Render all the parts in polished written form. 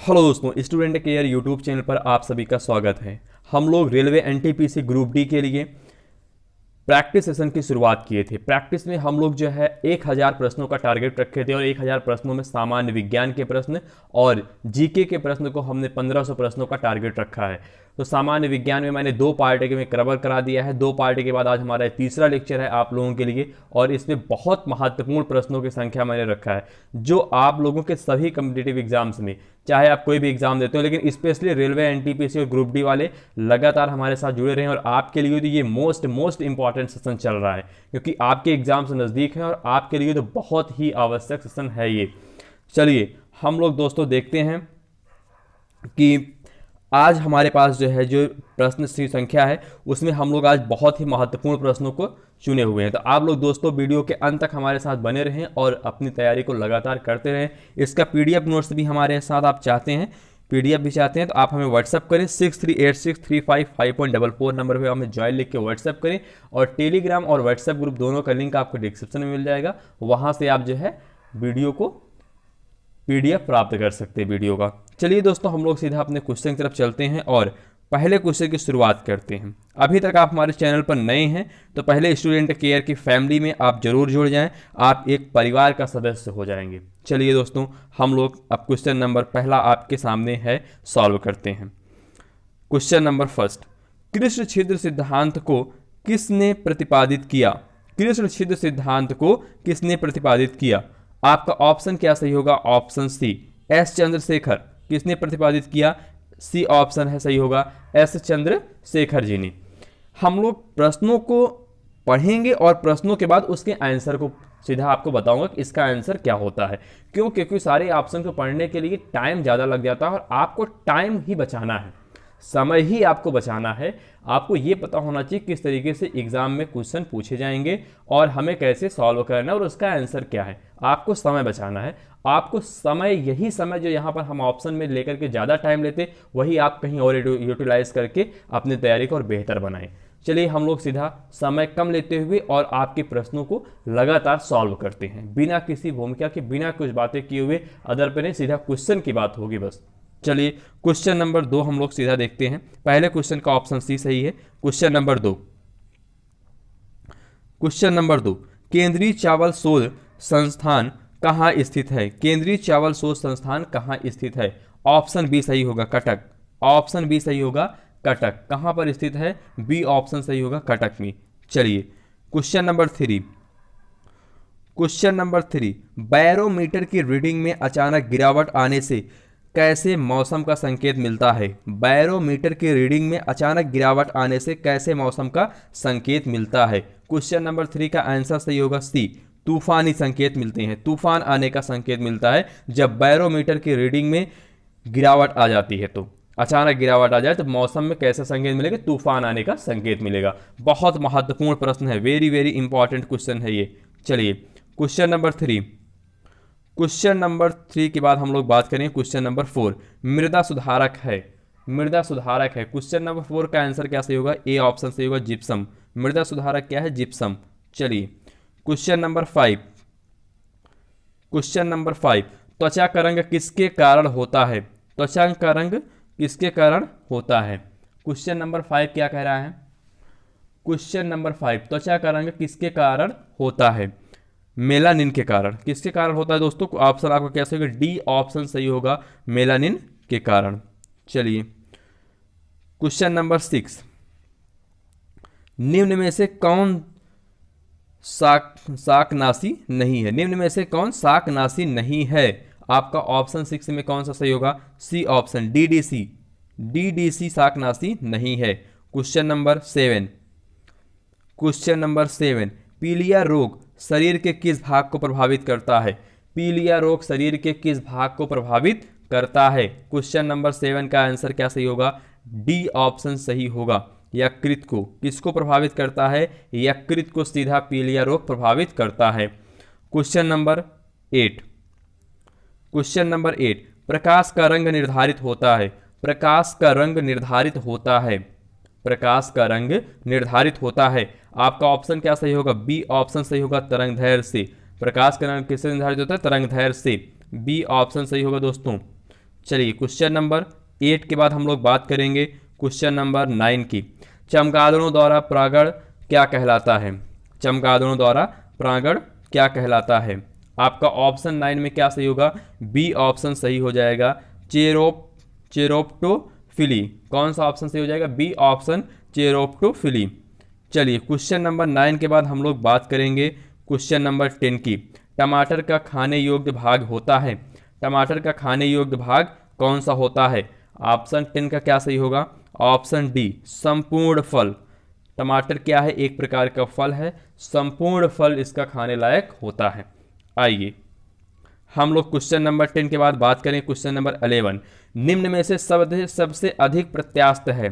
Hello दोस्तों, student care YouTube channel पर आप सभी का स्वागत है। हम लोग रेलवे एनटीपीसी ग्रुप डी के लिए प्रैक्टिस सेशन की शुरुआत किए थे। प्रैक्टिस में हम लोग जो है 1000 प्रश्नों का टारगेट रखे थे और 1000 प्रश्नों में सामान्य विज्ञान के प्रश्न और जीके के प्रश्न को हमने 1500 प्रश्नों का टारगेट रखा है। तो सामान्य विज्ञान में मैंने 2 पार्ट में कवर करा दिया है। 2 पार्ट के बाद आज हमारा तीसरा लेक्चर है आप लोगों के लिए, और इसमें बहुत महत्वपूर्ण प्रश्नों की संख्या मैंने रखा है जो आप लोगों के सभी कॉम्पिटिटिव एग्जाम्स में, चाहे आप कोई भी एग्जाम देते हो, लेकिन स्पेशली रेलवे एनटीपीसी और ग्रुप डी वाले लगातार हमारे साथ जुड़े रहे हैं। और आपके लिए तो ये मोस्ट इंपॉर्टेंट सेशन चल रहा है क्योंकि आपके एग्जाम से नज़दीक है और आपके लिए तो बहुत ही आवश्यक सेशन है ये। चलिए हम लोग दोस्तों देखते हैं कि आज हमारे पास जो प्रश्न की संख्या है उसमें हम लोग आज बहुत ही महत्वपूर्ण प्रश्नों को चुने हुए हैं। तो आप लोग दोस्तों वीडियो के अंत तक हमारे साथ बने रहें और अपनी तैयारी को लगातार करते रहें। इसका पीडीएफ नोट्स भी हमारे साथ आप चाहते हैं, पीडीएफ भी चाहते हैं तो आप हमें व्हाट्सअप करें 6386355544 नंबर पर हमें ज्वाइन लिख के व्हाट्सअप करें। और टेलीग्राम और व्हाट्सएप ग्रुप दोनों का लिंक आपको डिस्क्रिप्शन में मिल जाएगा, वहाँ से आप जो है वीडियो को पीडीएफ प्राप्त कर सकते हैं वीडियो का। चलिए दोस्तों हम लोग सीधा अपने क्वेश्चन की तरफ चलते हैं और पहले क्वेश्चन की शुरुआत करते हैं। अभी तक आप हमारे चैनल पर नए हैं तो पहले स्टूडेंट केयर की फैमिली में आप जरूर जुड़ जाएं, आप एक परिवार का सदस्य हो जाएंगे। चलिए दोस्तों हम लोग अब क्वेश्चन नंबर पहला आपके सामने है, सॉल्व करते हैं। क्वेश्चन नंबर फर्स्ट, कृष्ण छिद्र सिद्धांत को किसने प्रतिपादित किया? कृष्ण छिद्र सिद्धांत को किसने प्रतिपादित किया? आपका ऑप्शन क्या सही होगा? Option C S Chandrasekhar. किसने प्रतिपादित किया? सी ऑप्शन है सही होगा, एस चंद्रशेखर जी ने। हम लोग प्रश्नों को पढ़ेंगे और प्रश्नों के बाद उसके आंसर को सीधा आपको बताऊंगा कि इसका आंसर क्या होता है। क्यों? क्योंकि सारे ऑप्शन को पढ़ने के लिए टाइम ज़्यादा लग जाता है और आपको टाइम ही बचाना है, समय ही आपको बचाना है। आपको ये पता होना चाहिए किस तरीके से एग्जाम में क्वेश्चन पूछे जाएंगे और हमें कैसे सॉल्व करना है और उसका आंसर क्या है। आपको समय बचाना है। आपको समय, यही समय जो यहाँ पर हम ऑप्शन में लेकर के ज़्यादा टाइम लेते, वही आप कहीं और यूटिलाइज करके अपनी तैयारी को और बेहतर बनाएं। चलिए हम लोग सीधा समय कम लेते हुए और आपके प्रश्नों को लगातार सॉल्व करते हैं, बिना किसी भूमिका के, बिना कुछ बातें किए हुए अदर पे नहीं, सीधा क्वेश्चन की बात होगी बस। चलिए क्वेश्चन नंबर 2 हम लोग सीधा देखते हैं। पहले क्वेश्चन का ऑप्शन सी सही है। क्वेश्चन नंबर 2, केंद्रीय चावल शोध संस्थान कहाँ स्थित है? केंद्रीय चावल शोध संस्थान कहाँ स्थित है? ऑप्शन बी सही होगा, कटक। ऑप्शन बी सही होगा, कटक। कहाँ पर स्थित है? बी ऑप्शन सही होगा, कटक में। चलिए क्वेश्चन नंबर 3, बैरोमीटर की रीडिंग में अचानक गिरावट आने से कैसे मौसम का संकेत मिलता है? बैरोमीटर की रीडिंग में अचानक गिरावट आने से कैसे मौसम का संकेत मिलता है? क्वेश्चन नंबर 3 का आंसर सही होगा सी, तूफानी संकेत मिलते हैं। तूफान आने का संकेत मिलता है जब बैरोमीटर की रीडिंग में गिरावट आ जाती है। तो अचानक गिरावट आ जाए तो मौसम में कैसा संकेत मिलेगा? तूफान आने का संकेत मिलेगा। बहुत महत्वपूर्ण प्रश्न है, वेरी वेरी इंपॉर्टेंट क्वेश्चन है ये। चलिए क्वेश्चन नंबर 3 के बाद हम लोग बात करें क्वेश्चन नंबर 4, मृदा सुधारक है। क्वेश्चन नंबर 4 का आंसर क्या सही होगा? ए ऑप्शन सही होगा, जिप्सम। मृदा सुधारक क्या है? जिप्सम। चलिए क्वेश्चन नंबर 5, त्वचा का रंग किसके कारण होता है? त्वचा का रंग किसके कारण होता है? क्वेश्चन नंबर 5 क्या कह रहा है? क्वेश्चन नंबर 5, त्वचा का रंग किसके कारण होता है? मेलानिन के कारण। किसके कारण होता है दोस्तों? ऑप्शन आपका क्या सही होगा? डी ऑप्शन सही होगा, मेलानिन के कारण। चलिए क्वेश्चन नंबर 6, निम्न में से कौन शाकनाशी नहीं है? निम्न में से कौन शाकनाशी नहीं है? आपका ऑप्शन 6 में कौन सा सही होगा? सी ऑप्शन, डीडीसी शाकनाशी नहीं है। क्वेश्चन नंबर 7, पीलिया रोग शरीर के किस भाग को प्रभावित करता है? पीलिया रोग शरीर के किस भाग को प्रभावित करता है? क्वेश्चन नंबर 7 का आंसर क्या सही होगा? डी ऑप्शन सही होगा, यकृत को। किसको प्रभावित करता है? यकृत को सीधा पीलिया रोग प्रभावित करता है। क्वेश्चन नंबर 8, प्रकाश का रंग निर्धारित होता है। प्रकाश का रंग निर्धारित होता है। आपका ऑप्शन क्या सही होगा? बी ऑप्शन सही होगा, तरंगदैर्घ्य से। प्रकाश का रंग किससे निर्धारित होता है? तरंगदैर्घ्य से। बी ऑप्शन सही होगा दोस्तों। चलिए क्वेश्चन नंबर 8 के बाद हम लोग बात करेंगे क्वेश्चन नंबर 9 की। चमगादड़ों द्वारा परागण क्या कहलाता है? चमगादड़ों द्वारा परागण क्या कहलाता है? आपका ऑप्शन 9 में क्या सही होगा? बी ऑप्शन सही हो जाएगा, चेरोप्टोफिली। कौन सा ऑप्शन सही हो जाएगा? B option, chiropterophily. चलिए क्वेश्चन नंबर 9 के बाद हम लोग बात करेंगे क्वेश्चन नंबर 10 की। टमाटर का खाने योग्य भाग होता है। टमाटर का खाने योग्य भाग कौन सा होता है? ऑप्शन 10 का क्या सही होगा? ऑप्शन डी, संपूर्ण फल। टमाटर क्या है? एक प्रकार का फल है, संपूर्ण फल इसका खाने लायक होता है। आइए हम लोग क्वेश्चन नंबर 10 के बाद बात करें क्वेश्चन नंबर 11। निम्न में से सबसे अधिक प्रत्यास्थ है।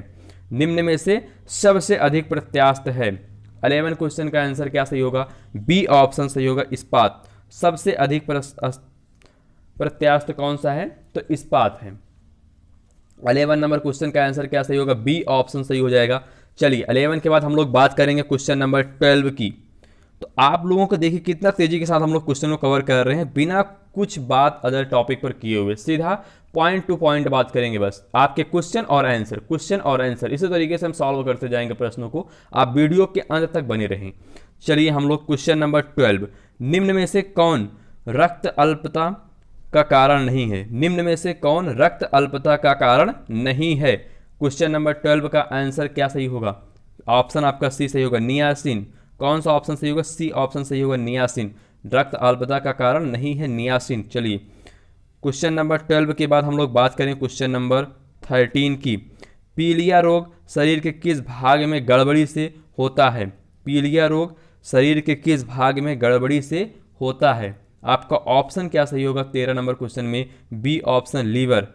निम्न में से सबसे अधिक प्रत्यास्थ है। 11 क्वेश्चन का आंसर क्या सही होगा? बी ऑप्शन सही होगा, इस्पात। सबसे अधिक प्रत्यास्थ कौन सा है? तो इस्पात है। 11 नंबर क्वेश्चन का आंसर क्या सही होगा? बी ऑप्शन सही हो जाएगा। चलिए 11 के बाद हम लोग बात करेंगे क्वेश्चन नंबर 12 की। तो आप लोगों को देखिए कितना तेजी के साथ हम लोग क्वेश्चन को कवर कर रहे हैं, बिना कुछ बात अदर टॉपिक पर किए हुए, सीधा पॉइंट टू पॉइंट बात करेंगे। बस आपके क्वेश्चन और आंसर इसी तरीके से हम सॉल्व करते जाएंगे प्रश्नों को। आप वीडियो के अंत तक बने रहें। चलिए हम लोग क्वेश्चन नंबर 12। निम्न में से कौन रक्त अल्पता का कारण नहीं है? निम्न में से कौन रक्त अल्पता का कारण नहीं है? क्वेश्चन नंबर 12 का आंसर क्या सही होगा? ऑप्शन आपका सी सही होगा, नियासिन। कौन सा ऑप्शन सही होगा? सी ऑप्शन सही होगा, नियासिन। रक्त अल्पता का कारण नहीं है नियासिन। चलिए क्वेश्चन नंबर 12 के बाद हम लोग बात करें क्वेश्चन नंबर 13 की। पीलिया रोग शरीर के किस भाग में गड़बड़ी से होता है? पीलिया रोग शरीर के किस भाग में गड़बड़ी से होता है? आपका ऑप्शन क्या सही होगा 13 नंबर क्वेश्चन में? B option, lever.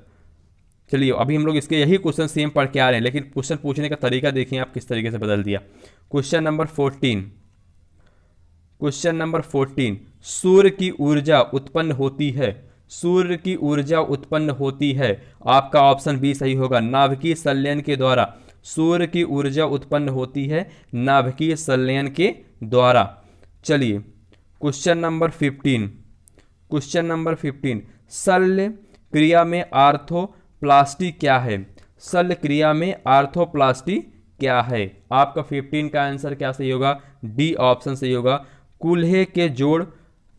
चलिए अभी हम लोग इसके यही क्वेश्चन सेम पढ़ के आ रहे हैं, लेकिन क्वेश्चन पूछने का तरीका देखिए आप किस तरीके से बदल दिया। Question number 14। Question number 14। सूर्य की ऊर्जा उत्पन्न होती है। सूर्य की ऊर्जा उत्पन्न होती है। आपका ऑप्शन बी सही होगा, नाभिकीय संलयन के द्वारा। सूर्य की ऊर्जा उत्पन्न होती है नाभिकीय संलयन के द्वारा। चलिए क्वेश्चन नंबर 15। Question number 15। शल्य क्रिया में आर्थोप्लास्टी क्या है? शल्य क्रिया में आर्थोप्लास्टी क्या है? आपका 15 का आंसर क्या सही होगा? डी ऑप्शन सही होगा, कूल्हे के जोड़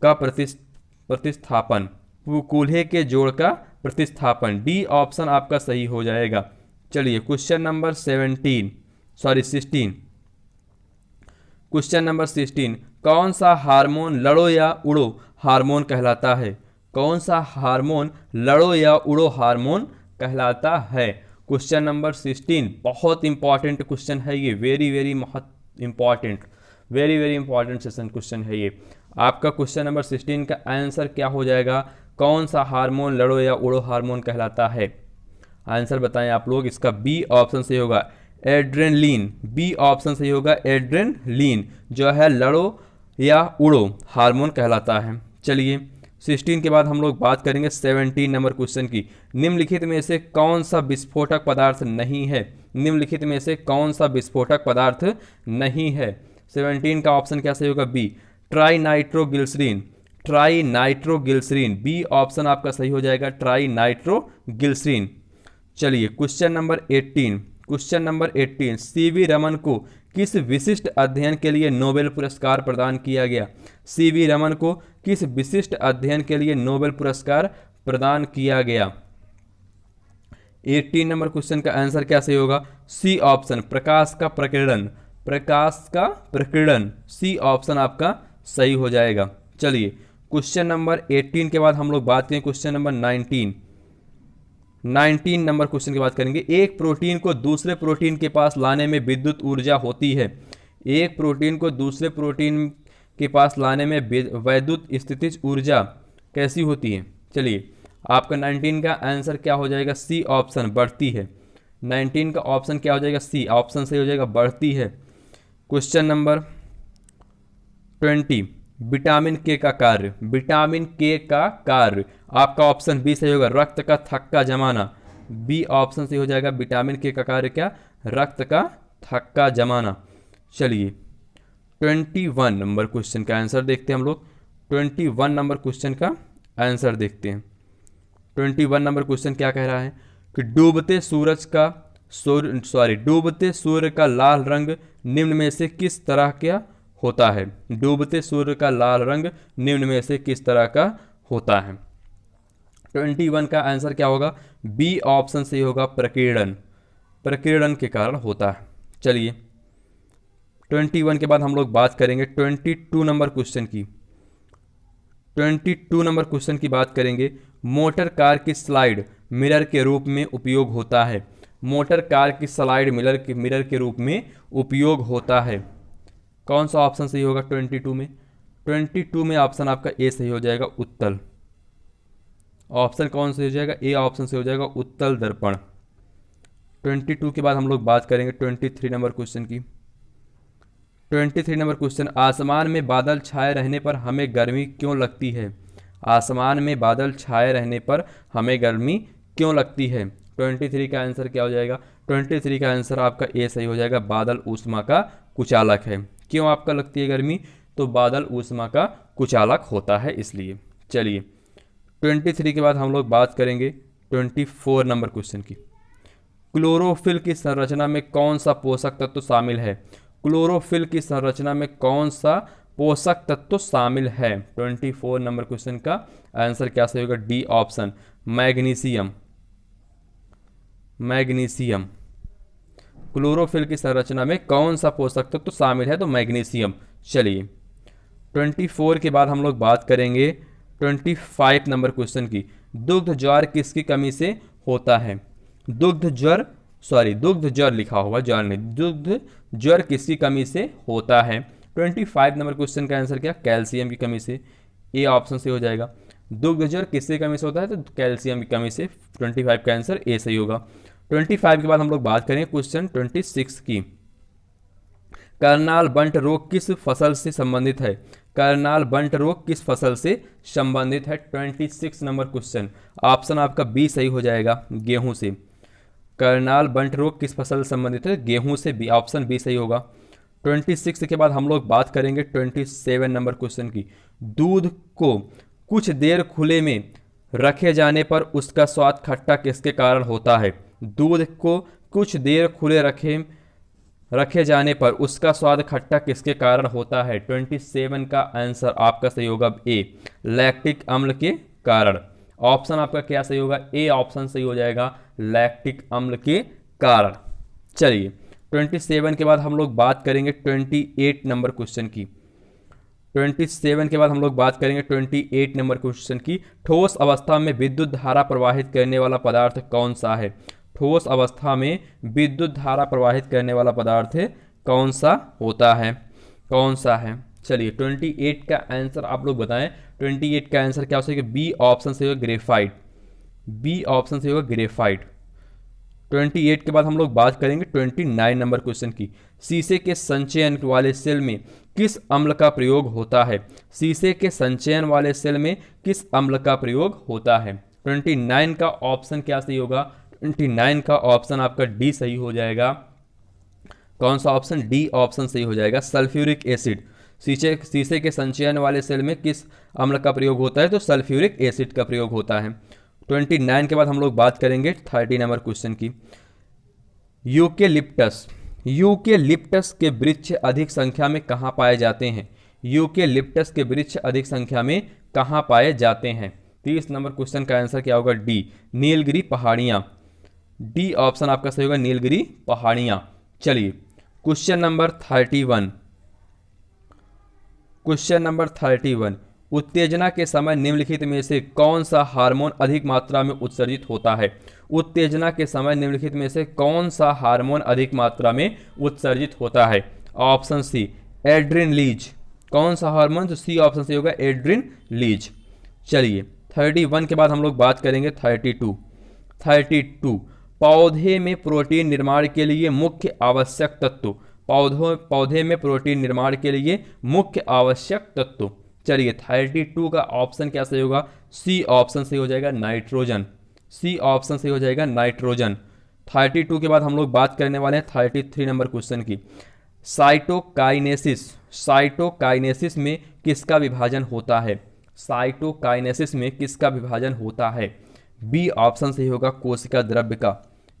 का प्रतिस्थापन। कूल्हे के जोड़ का प्रतिस्थापन, डी ऑप्शन आपका सही हो जाएगा। चलिए क्वेश्चन नंबर 16। Question number 16। कौन सा हार्मोन लड़ो या उड़ो हार्मोन कहलाता है? कौन सा हार्मोन लड़ो या उड़ो हार्मोन कहलाता है? क्वेश्चन नंबर 16 बहुत इंपॉर्टेंट क्वेश्चन है ये, वेरी इंपॉर्टेंट सेशन क्वेश्चन है ये। आपका क्वेश्चन नंबर 16 का आंसर क्या हो जाएगा? कौन सा हार्मोन लड़ो या उड़ो हार्मोन कहलाता है? आंसर बताएं आप लोग। इसका बी ऑप्शन सही होगा, एड्रेनलिन। बी ऑप्शन सही होगा, एड्रेनलिन जो है लड़ो या उड़ो हार्मोन कहलाता है। चलिए 16 के बाद हम लोग बात करेंगे 17 नंबर क्वेश्चन की। निम्नलिखित में से कौन सा विस्फोटक पदार्थ नहीं है? निम्नलिखित में से कौन सा विस्फोटक पदार्थ नहीं है? 17 का ऑप्शन क्या सही होगा? बी, ट्राइनाइट्रोग्लिसरीन। ट्राइनाइट्रोग्लिसरीन, बी ऑप्शन आपका सही हो जाएगा, ट्राइनाइट्रोग्लिसरीन। चलिए question number 18। Question number 18। CV Raman को किस विशिष्ट अध्ययन के लिए नोबेल पुरस्कार प्रदान किया गया? सीवी रमन को किस विशिष्ट अध्ययन के लिए नोबेल पुरस्कार प्रदान किया गया? 18 नंबर क्वेश्चन का आंसर क्या सही होगा? सी ऑप्शन, प्रकाश का प्रकीर्णन। प्रकाश का प्रकीर्णन, सी ऑप्शन आपका सही हो जाएगा। चलिए क्वेश्चन नंबर 18 के बाद हम लोग बात करें क्वेश्चन नंबर 19 नंबर क्वेश्चन की बात करेंगे। एक प्रोटीन को दूसरे प्रोटीन के पास लाने में विद्युत ऊर्जा होती है। एक प्रोटीन को दूसरे प्रोटीन के पास लाने में वैद्युत स्थितिज ऊर्जा कैसी होती है? चलिए आपका 19 का आंसर क्या हो जाएगा? सी ऑप्शन, बढ़ती है। 19 का ऑप्शन क्या हो जाएगा? सी ऑप्शन सही हो जाएगा, बढ़ती है। Question number 20। विटामिन के का कार्य। विटामिन के का कार्य, आपका ऑप्शन बी सही होगा, रक्त का थक्का जमाना। बी ऑप्शन सही हो जाएगा, विटामिन के का कार्य क्या? रक्त का थक्का जमाना। चलिए 21 नंबर क्वेश्चन का आंसर देखते हैं हम लोग। 21 नंबर क्वेश्चन का आंसर देखते हैं। 21 नंबर क्वेश्चन क्या कह रहा है कि डूबते सूर्य का लाल रंग निम्न में से किस तरह का होता है। डूबते सूर्य का लाल रंग निम्न में से किस तरह का होता है। 21 का आंसर क्या होगा, बी ऑप्शन से होगा, प्रकीर्णन। प्रकीर्णन के कारण होता है। चलिए 21 के बाद हम लोग बात करेंगे 22 नंबर क्वेश्चन की। 22 नंबर क्वेश्चन की बात करेंगे, मोटर कार की स्लाइड मिरर के रूप में उपयोग होता है। मोटर कार की स्लाइड मिरर के रूप में उपयोग होता है। कौन सा ऑप्शन सही होगा 22 में? 22 में ऑप्शन आपका ए सही हो जाएगा, उत्तल। ऑप्शन कौन सा हो जाएगा? ए ऑप्शन से हो जाएगा, उत्तल दर्पण। 22 के बाद हम लोग बात करेंगे 23 नंबर क्वेश्चन की। 23 नंबर क्वेश्चन, आसमान में बादल छाए रहने पर हमें गर्मी क्यों लगती है। आसमान में बादल छाए रहने पर हमें गर्मी क्यों लगती है। 23 का आंसर क्या हो जाएगा? 23 का आंसर आपका ए सही हो जाएगा, बादल ऊष्मा का कुचालक है। क्यों आपका लगती है गर्मी? तो बादल ऊष्मा का कुचालक होता है, इसलिए। चलिए 23 के बाद हम लोग बात करेंगे 24 नंबर क्वेश्चन की। क्लोरोफिल की संरचना में कौन सा पोषक तत्व शामिल है। क्लोरोफिल की संरचना में कौन सा पोषक तत्व शामिल है। 24 नंबर क्वेश्चन का आंसर क्या सही होगा? D option, magnesium. Magnesium. Chlorophyll की संरचना में कौन सा पोषक तत्व शामिल है? तो मैग्नीशियम। चलिए 24 के बाद हम लोग बात करेंगे 25 नंबर क्वेश्चन की। दुग्ध ज्वर किसकी कमी से होता है। दुग्ध ज्वर लिखा हुआ, ज्वर नहीं, दुग्ध ज्वर किसकी कमी से होता है। 25 नंबर क्वेश्चन का आंसर क्या? कैल्शियम की कमी से। ए ऑप्शन से हो जाएगा। दुग्ध ज्वर किसकी कमी से होता है? तो कैल्शियम की कमी से। 25 का आंसर ए सही होगा। 25 के बाद हम लोग बात करेंगे क्वेश्चन 26 की। करनाल बंट रोग किस फसल से संबंधित है। करनाल बंट रोग किस फसल से संबंधित है। 26 नंबर क्वेश्चन, ऑप्शन आपका बी सही हो जाएगा, गेहूं से। करनाल बंट रोग किस फसल से संबंधित है? गेहूं से। बी ऑप्शन बी सही होगा। 26 के बाद हम लोग बात करेंगे 27 नंबर क्वेश्चन की। दूध को कुछ देर खुले में रखे जाने पर उसका स्वाद खट्टा किसके कारण होता है। दूध को कुछ देर खुले रखे जाने पर उसका स्वाद खट्टा किसके कारण होता है। 27 का आंसर आपका सही होगा, ए, लैक्टिक अम्ल के कारण। ऑप्शन आपका क्या सही होगा? ए ऑप्शन सही हो जाएगा, लैक्टिक अम्ल के कारण। चलिए 27 के बाद हम लोग बात करेंगे 28 नंबर क्वेश्चन की। 27 के बाद हम लोग बात करेंगे 28 नंबर क्वेश्चन की। ठोस अवस्था में विद्युत धारा प्रवाहित करने वाला पदार्थ कौन सा है। ठोस अवस्था में विद्युत धारा प्रवाहित करने वाला पदार्थ कौन सा होता है, कौन सा है। चलिए 28 का आंसर आप लोग बताएं। 28 का आंसर क्या हो सकेगा? बी ऑप्शन से होगा, ग्रेफाइट। बी ऑप्शन से होगा, ग्रेफाइट। 28 के बाद हम लोग बात करेंगे 29 नंबर क्वेश्चन की। शीशे के संचयन वाले सेल में किस अम्ल का प्रयोग होता है। शीशे के संचयन वाले सेल में किस अम्ल का प्रयोग होता है। 29 का ऑप्शन क्या सही होगा? 29 का ऑप्शन आपका डी सही हो जाएगा। कौन सा ऑप्शन? डी ऑप्शन सही हो जाएगा, सल्फ्यूरिक एसिड। शीशे के संचयन वाले सेल में किस अम्ल का प्रयोग होता है? तो सल्फ्यूरिक एसिड का प्रयोग होता है। 29 के बाद हम लोग बात करेंगे 30 नंबर क्वेश्चन की। यूकेलिप्टस के वृक्ष अधिक संख्या में कहाँ पाए जाते हैं। यूकेलिप्टस के वृक्ष अधिक संख्या में कहाँ पाए जाते हैं। 30 नंबर क्वेश्चन का आंसर क्या होगा? डी, नीलगिरी पहाड़ियाँ। डी ऑप्शन आपका सही होगा, नीलगिरी पहाड़ियाँ। चलिए क्वेश्चन नंबर 31। क्वेश्चन नंबर 31, उत्तेजना के समय निम्नलिखित में से कौन सा हार्मोन अधिक मात्रा में उत्सर्जित होता है। उत्तेजना के समय निम्नलिखित में से कौन सा हार्मोन अधिक मात्रा में उत्सर्जित होता है। ऑप्शन सी, एड्रिनलीज। कौन सा हार्मोन? तो सी ऑप्शन से होगा, एड्रिनलीज। चलिए 31 के बाद हम लोग बात करेंगे 32। पौधे में प्रोटीन निर्माण के लिए मुख्य आवश्यक तत्व। पौधे में प्रोटीन निर्माण के लिए मुख्य आवश्यक तत्व। चलिए 32 का ऑप्शन क्या सही होगा? सी ऑप्शन सही हो जाएगा, नाइट्रोजन। सी ऑप्शन सही हो जाएगा, नाइट्रोजन। 32 के बाद हम लोग बात करने वाले हैं 33 नंबर क्वेश्चन की। साइटोकाइनेसिस में किसका विभाजन होता है। साइटोकाइनेसिस में किसका विभाजन होता है। बी ऑप्शन सही होगा कोशिका द्रव्य का।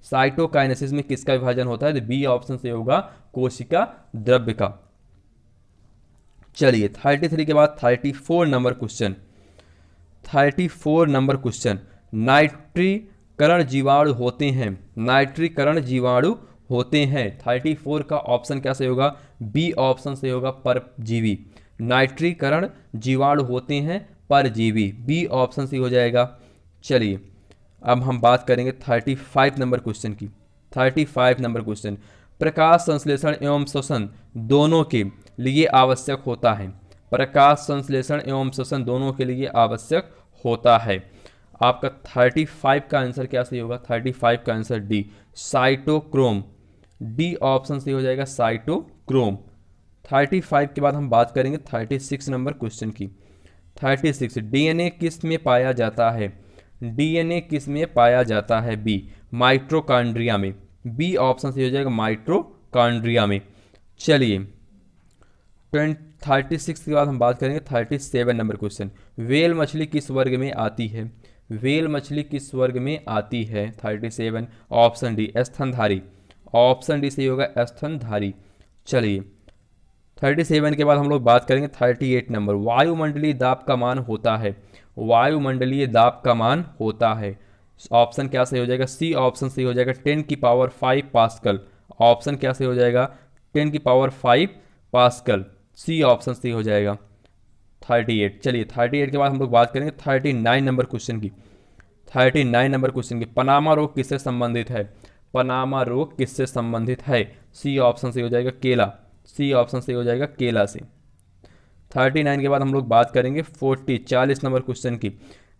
साइटोकाइनेसिस में किसका विभाजन होता है, तो बी ऑप्शन सही होगा कोशिका द्रव्य का। चलिए 33 के बाद 34 नंबर क्वेश्चन। 34 नंबर क्वेश्चन, नाइट्रीकरण जीवाणु होते हैं, नाइट्रीकरण जीवाणु होते हैं। 34 का ऑप्शन क्या सही होगा, बी ऑप्शन सही होगा परजीवी। नाइट्रीकरण जीवाणु होते हैं परजीवी, बी ऑप्शन सही हो जाएगा। चलिए अब हम बात करेंगे 35 नंबर क्वेश्चन की। 35 नंबर क्वेश्चन, प्रकाश संश्लेषण एवं श्वसन दोनों के लिए आवश्यक होता है। प्रकाश संश्लेषण एवं श्वसन दोनों के लिए आवश्यक होता है। आपका 35 का आंसर क्या सही होगा, 35 का answer D, cytochrome. D option सही हो जाएगा, साइटोक्रोम। 35 के बाद हम बात करेंगे 36 नंबर क्वेश्चन की। 36, डीएनए किस में पाया जाता है, डीएनए किस में पाया जाता है, बी माइटोकॉन्ड्रिया में। बी ऑप्शन सही हो जाएगा, माइटोकॉन्ड्रिया में। चलिए 36 के बाद हम बात करेंगे 37 नंबर क्वेश्चन, व्हेल मछली किस वर्ग में आती है, व्हेल मछली किस वर्ग में आती है। 37 ऑप्शन डी, स्तनधारी। ऑप्शन डी सही होगा, स्तनधारी। चलिए 37 के बाद हम लोग बात करेंगे 38 नंबर, वायुमंडलीय दाब का मान होता है, वायुमंडलीय दाब का मान होता है। ऑप्शन क्या सही हो जाएगा, सी ऑप्शन सही हो जाएगा, 10 की पावर 5 पास्कल। ऑप्शन क्या सही हो जाएगा, 10 की पावर 5 पास्कल, सी ऑप्शन सही हो जाएगा 38। चलिए 38 के बाद हम लोग बात करेंगे 39 नंबर क्वेश्चन की। 39 नंबर क्वेश्चन की, पनामा रोग किससे संबंधित है, पनामा रोग किससे संबंधित है। सी ऑप्शन सही हो जाएगा, केला। सी ऑप्शन सही हो जाएगा, केला से। 39 के बाद हम लोग बात करेंगे 40 नंबर क्वेश्चन की,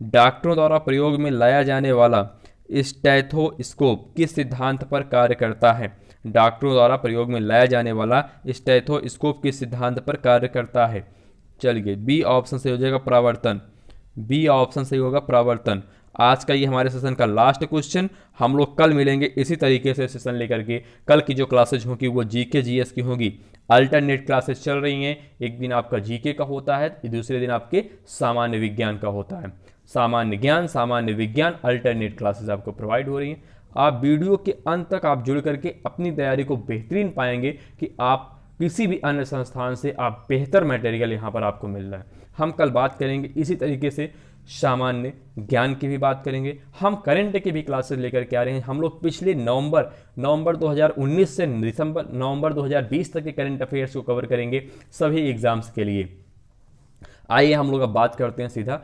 डॉक्टरों द्वारा प्रयोग में लाया जाने वाला स्टेथोस्कोप किस सिद्धांत पर कार्य करता है। डॉक्टरों द्वारा प्रयोग में लाया जाने वाला स्टेथोस्कोप किस सिद्धांत पर कार्य करता है। चलिए बी ऑप्शन सही हो जाएगा, प्रावर्तन। बी ऑप्शन सही होगा, प्रावर्तन। आज का ये हमारे सेशन का लास्ट क्वेश्चन। हम लोग कल मिलेंगे इसी तरीके से सेशन लेकर के। कल की जो क्लासेज होंगी वो जीके जीएस की होंगी। अल्टरनेट क्लासेस चल रही हैं, एक दिन आपका जीके का होता है, दूसरे दिन आपके सामान्य विज्ञान का होता है। सामान्य ज्ञान, सामान्य विज्ञान अल्टरनेट क्लासेस आपको प्रोवाइड हो रही हैं। आप वीडियो के अंत तक आप जुड़ करके अपनी तैयारी को बेहतरीन पाएंगे कि आप किसी भी अन्य संस्थान से आप बेहतर मटेरियल यहाँ पर आपको मिल रहा है। हम कल बात करेंगे इसी तरीके से सामान्य ज्ञान की भी बात करेंगे। हम करंट की भी क्लासेस लेकर के आ रहे हैं। हम लोग पिछले नवंबर 2019 से नवंबर 2020 तक के करंट अफेयर्स को कवर करेंगे सभी एग्जाम्स के लिए। आइए हम लोग अब बात करते हैं सीधा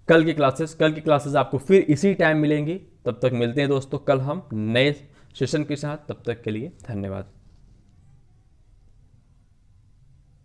कल की क्लासेस आपको फिर इसी टाइम मिलेंगी। तब तक मिलते हैं दोस्तों कल हम नए सेशन के साथ। तब तक के लिए धन्यवाद।